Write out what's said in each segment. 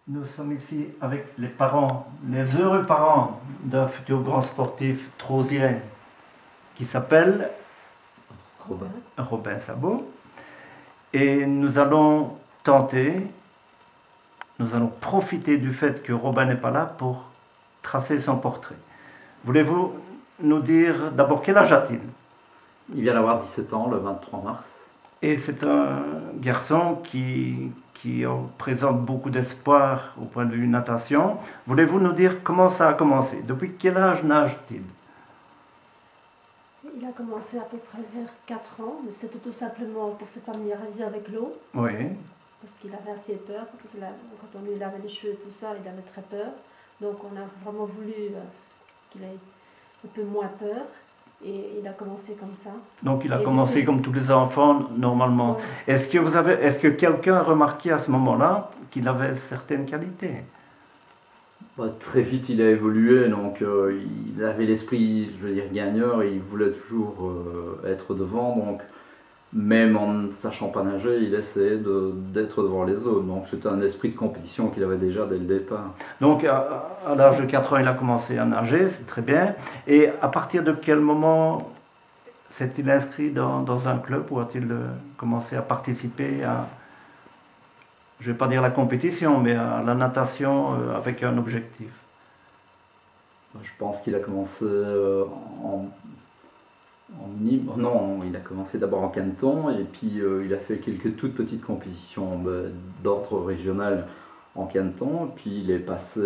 Nous sommes ici avec les parents, les heureux parents d'un futur grand sportif trousien qui s'appelle Robin Sabot. Et nous allons profiter du fait que Robin n'est pas là pour tracer son portrait. Voulez-vous nous dire d'abord quel âge a-t-il? Il vient d'avoir 17 ans le 23 mars. Et c'est un garçon qui présente beaucoup d'espoir au point de vue natation. Voulez-vous nous dire comment ça a commencé? Depuis quel âge nage-t-il? Il a commencé à peu près vers 4 ans, mais c'était tout simplement pour se familiariser avec l'eau. Oui. Parce qu'il avait assez peur, quand on lui lavait les cheveux et tout ça, il avait très peur. Donc on a vraiment voulu qu'il ait un peu moins peur. Et il a commencé comme ça. Donc il a commencé comme tous les enfants normalement. Ouais. Est-ce que quelqu'un a remarqué à ce moment-là qu'il avait certaines qualités? Très vite il a évolué, donc il avait l'esprit, je veux dire, gagneur, et il voulait toujours être devant, donc même en ne sachant pas nager, il essayait d'être devant les autres. Donc c'était un esprit de compétition qu'il avait déjà dès le départ. Donc à l'âge de 4 ans, il a commencé à nager, c'est très bien. Et à partir de quel moment s'est-il inscrit dans un club ou a-t-il commencé à participer à, je ne vais pas dire la compétition, mais à la natation avec un objectif? Je pense qu'il a commencé non, il a commencé d'abord en canton et puis il a fait quelques toutes petites compétitions d'ordre régional en canton, puis il est passé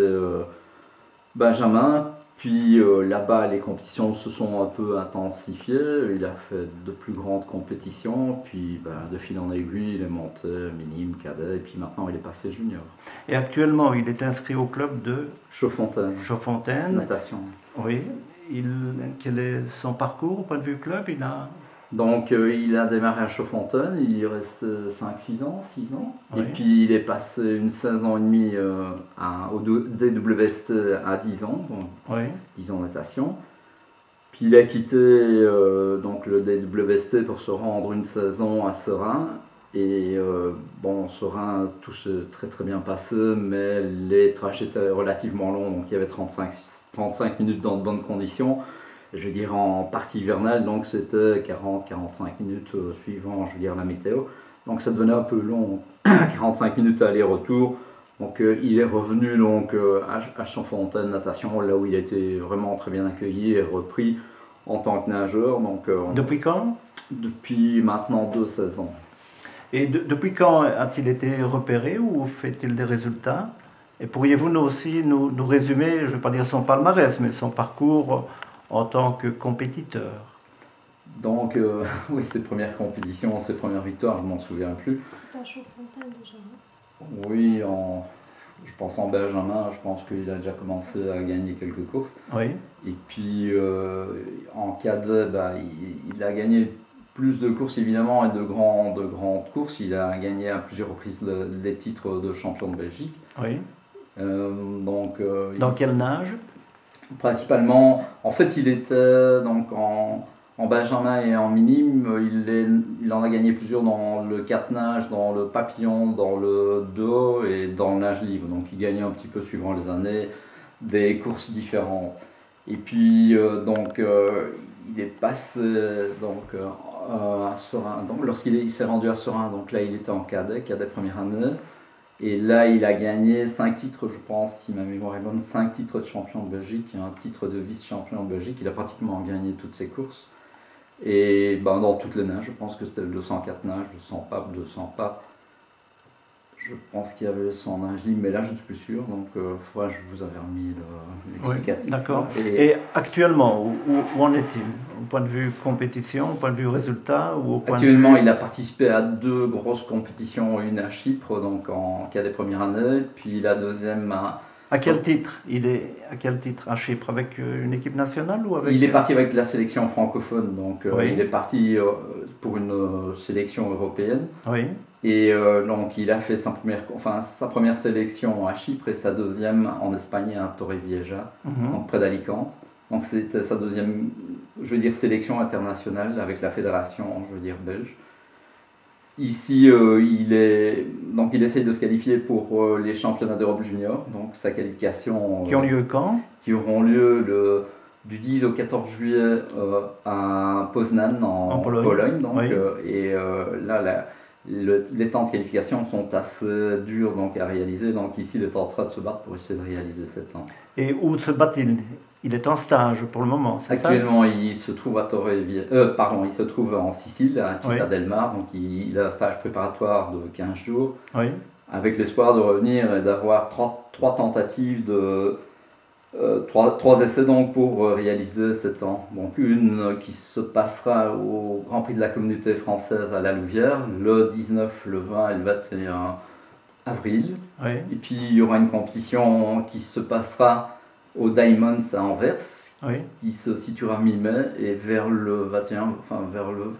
Benjamin, puis là-bas les compétitions se sont un peu intensifiées, il a fait de plus grandes compétitions, puis de fil en aiguille il est monté minime, cadet, et puis maintenant il est passé junior. Et actuellement il est inscrit au club de Chaudfontaine. Chaudfontaine. Natation. Oui. Quel est son parcours au point de vue club? Donc il a démarré à Chaudfontaine, il y reste 5-6 ans, 6 ans. Oui. Et puis il est passé une 16 ans et demi au DWST à 10 ans, donc oui. 10 ans natation. Puis il a quitté donc le DWST pour se rendre une saison à Serein. Et Serein, tout s'est très très bien passé, mais les trajets étaient relativement longs, donc il y avait 35 minutes dans de bonnes conditions. Je veux dire en partie hivernale, donc c'était 40-45 minutes suivant, je veux dire, la météo. Donc ça devenait un peu long, 45 minutes aller-retour. Donc il est revenu donc à Chaudfontaine Natation, là où il a été vraiment très bien accueilli et repris en tant que nageur. Donc, depuis quand? Depuis maintenant 2 saisons. Et depuis quand a-t-il été repéré ou fait-il des résultats? Et pourriez-vous nous résumer, je ne vais pas dire son palmarès, mais son parcours en tant que compétiteur? Donc, oui, ses premières compétitions, ses premières victoires, je ne m'en souviens plus. C'était à Chaudfontaine déjà. Oui, je pense en Benjamin, je pense qu'il a déjà commencé à gagner quelques courses. Oui. Et puis en cadet, il a gagné plus de courses évidemment et de grandes courses. Il a gagné à plusieurs reprises des titres de champion de Belgique. Oui. Dans quel nage? Principalement, en fait, il était donc en Benjamin et en minime. Il en a gagné plusieurs dans le 4 nage, dans le papillon, dans le dos et dans le nage libre. Donc il gagnait un petit peu suivant les années des courses différentes. Et puis il est passé à Serein. Donc lorsqu'il s'est rendu à Serein, donc là il était en cadet première année. Et là, il a gagné 5 titres, je pense, si ma mémoire est bonne, 5 titres de champion de Belgique et un titre de vice-champion de Belgique. Il a pratiquement gagné toutes ses courses. Et dans toutes les nages, je pense que c'était le 204 nages, le 100 papes, 200 papes. Je pense qu'il y avait le 100 nage libre, mais là, je ne suis plus sûr. Donc, je vous avais remis l'explicatif. Oui, d'accord. Et actuellement, où en est-il? Au point de vue compétition, au point de vue résultat Actuellement, il a participé à 2 grosses compétitions, une à Chypre, donc en cadet première année, puis la deuxième à quel titre? À quel titre? À Chypre, avec une équipe nationale ou avec... Il est parti avec la sélection francophone, donc oui. Il est parti pour une sélection européenne. Oui. Et donc il a fait sa première sélection à Chypre et sa deuxième en Espagne à Torrevieja, donc près d'Alicante. Donc c'était sa deuxième, je veux dire, sélection internationale avec la fédération, je veux dire, belge. Ici, il essaye de se qualifier pour les championnats d'Europe junior, donc sa qualification. Qui ont lieu quand? Qui auront lieu du 10 au 14 juillet à Poznan en Pologne. Donc, oui. Là, les temps de qualification sont assez durs donc, à réaliser. Donc ici, il est en train de se battre pour essayer de réaliser ces temps. Et où se bat-il? Il est en stage pour le moment, c'est ça? Actuellement, il se trouve à il se trouve en Sicile, à Città del Mar. Donc il a un stage préparatoire de 15 jours. Oui. Avec l'espoir de revenir et d'avoir trois tentatives trois essais donc pour réaliser ces temps. Donc une qui se passera au Grand Prix de la Communauté française à la Louvière le 19, le 20 et le 21 avril. Oui. Et puis il y aura une compétition qui se passera au Diamonds à Anvers, qui se situera mi-mai, et vers le 21, vers le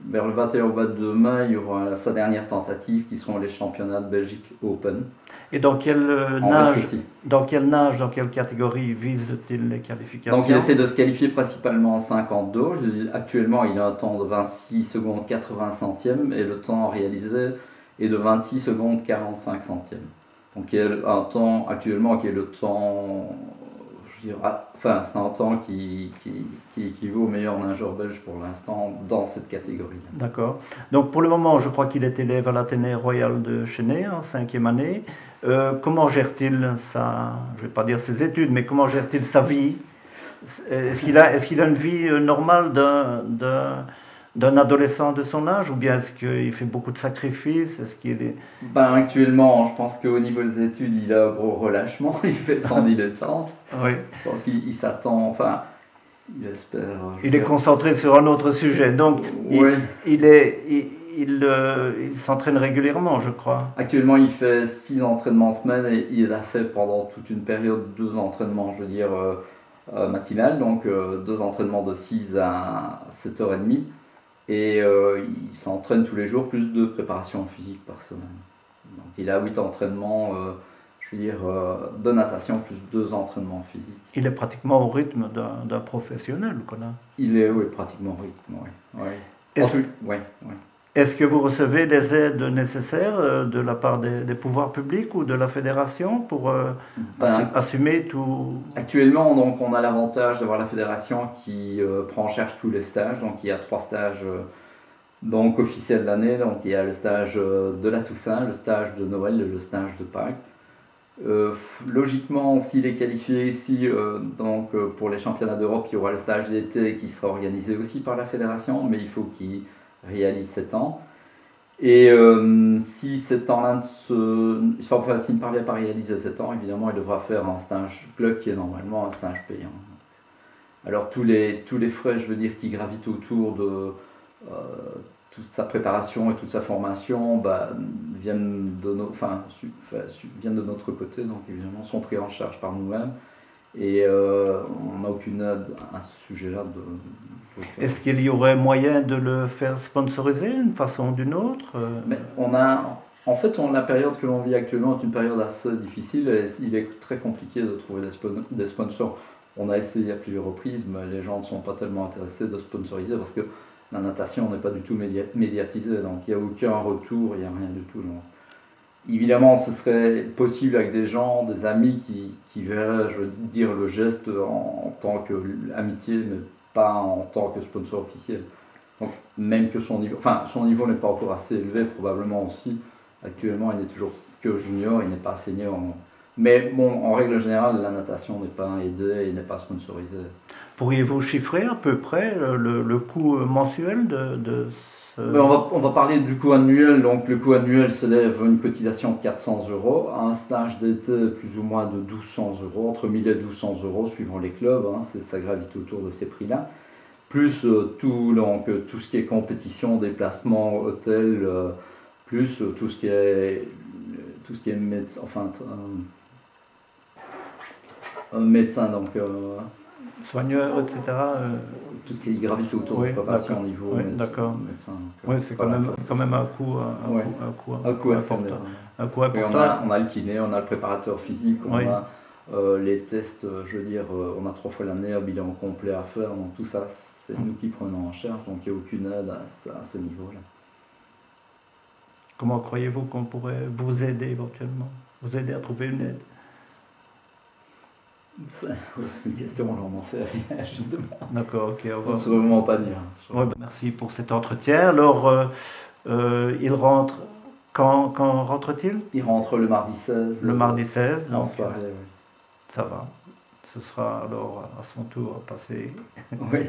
21 au 22 mai, il y aura sa dernière tentative qui seront les championnats de Belgique Open. Et dans quelle nage, dans quelle catégorie vise-t-il les qualifications? Donc il essaie de se qualifier principalement en 52. Actuellement, il a un temps de 26 secondes 80 centièmes et le temps réalisé est de 26 secondes 45 centièmes. Donc il y a un temps actuellement qui est le temps, c'est un temps qui équivaut au meilleur nageur belge pour l'instant dans cette catégorie. D'accord. Donc pour le moment, je crois qu'il est élève à l'Athénée Royal de Chennai en 5e année. Comment gère-t-il je ne vais pas dire ses études, mais comment gère-t-il sa vie? Est-ce qu'il a une vie normale d'un adolescent de son âge, ou bien est-ce qu'il fait beaucoup de sacrifices? Est-ce qu'il est... Actuellement, je pense qu'au niveau des études, il a un gros relâchement, il fait son dilettante. Oui. Je pense qu'il s'attend, il espère... Il est concentré sur un autre sujet, donc oui. Il s'entraîne régulièrement, je crois. Actuellement, il fait 6 entraînements semaine et il a fait pendant toute une période 2 entraînements, je veux dire, matinales, donc 2 entraînements de 6 à 7h30. Et il s'entraîne tous les jours, plus de préparation physique par semaine. Donc il a 8 entraînements, je veux dire, de natation, plus 2 entraînements physiques. Il est pratiquement au rythme d'un professionnel, quoi. Il est, oui, pratiquement au rythme, oui. Est-ce que vous recevez des aides nécessaires de la part des pouvoirs publics ou de la fédération pour assumer tout? Actuellement, donc, on a l'avantage d'avoir la fédération qui prend en charge tous les stages. Donc il y a 3 stages donc, officiels de l'année. Donc il y a le stage de la Toussaint, le stage de Noël et le stage de Pâques. Logiquement, s'il est qualifié ici pour les championnats d'Europe, il y aura le stage d'été qui sera organisé aussi par la fédération, mais il faut qu'il réalise 7 ans. Et si ces temps-là s'il ne parvient pas à réaliser 7 ans, évidemment, il devra faire un stage club qui est normalement un stage payant. Alors tous les frais, je veux dire, qui gravitent autour de toute sa préparation et toute sa formation viennent de notre côté, donc évidemment sont pris en charge par nous-mêmes. Et on n'a aucune aide à ce sujet-là. Est-ce qu'il y aurait moyen de le faire sponsoriser d'une façon ou d'une autre? Mais la période que l'on vit actuellement est une période assez difficile et il est très compliqué de trouver des sponsors. On a essayé à plusieurs reprises, mais les gens ne sont pas tellement intéressés de sponsoriser parce que la natation n'est pas du tout médiatisée, donc il n'y a aucun retour, il n'y a rien du tout. Donc. Évidemment, ce serait possible avec des gens, des amis qui verraient, je veux dire, le geste en tant qu'amitié, mais pas en tant que sponsor officiel. Donc, même que son niveau n'est pas encore assez élevé, probablement aussi. Actuellement, il n'est toujours que junior, il n'est pas senior. Non. Mais bon, en règle générale, la natation n'est pas aidée et n'est pas sponsorisée. Pourriez-vous chiffrer à peu près le coût mensuel de ce... On va parler du coût annuel. Donc le coût annuel s'élève à une cotisation de 400 €, un stage d'été plus ou moins de 1200 €, entre 1000 et 1200 € suivant les clubs, ça gravite autour de ces prix-là. Plus tout ce qui est compétition, déplacement, hôtel, plus tout ce qui est médecin, médecin, donc... soigneurs, etc. Tout ce qui gravite autour du patient au niveau médecin. Oui, c'est quand même un coût important. On a le kiné, on a le préparateur physique, on a les tests, je veux dire, on a 3 fois l'année un bilan complet à faire, donc tout ça, c'est nous qui prenons en charge, donc il n'y a aucune aide à ce niveau-là. Comment croyez-vous qu'on pourrait vous aider éventuellement? Vous aider à trouver une aide? C'est une question, on n'en sait rien, justement. D'accord, ok, au On ne revoir. sait vraiment pas dire. Ouais, ben, merci pour cet entretien. Alors, il rentre, quand rentre-t-il? Il rentre le mardi 16. Le mardi 16, En donc soirée, oui. ça va. Ce sera alors à son tour à passer. Oui,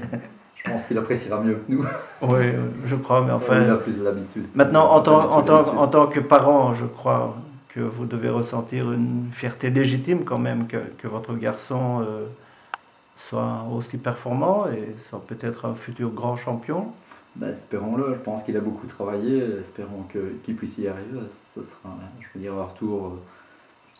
je pense qu'il appréciera mieux que nous. Oui, je crois, mais Il enfin... a plus l'habitude. Maintenant, en L'habitude. tant que parent, je crois que vous devez ressentir une fierté légitime quand même que votre garçon soit aussi performant et soit peut-être un futur grand champion. Ben, espérons-le, je pense qu'il a beaucoup travaillé, espérons qu'il puisse y arriver. Ce sera, je veux dire, un retour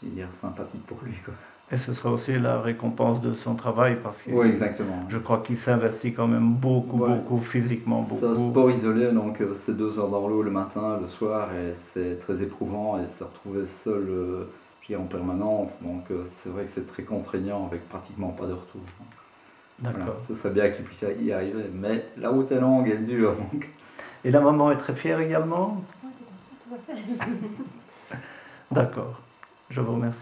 je veux dire, sympathique pour lui, quoi. Et ce sera aussi la récompense de son travail parce que Oui, exactement. je crois qu'il s'investit quand même beaucoup, Ouais. beaucoup, physiquement C'est un beaucoup. sport isolé, donc c'est 2 heures dans l'eau le matin, le soir, et c'est très éprouvant, et se retrouver seul je veux dire, en permanence, donc c'est vrai que c'est très contraignant avec pratiquement pas de retour. D'accord. Voilà, ce serait bien qu'il puisse y arriver, mais la route est longue et dure. Donc. Et la maman est très fière également? Oui, tout à fait, tout à fait. D'accord. Je vous remercie.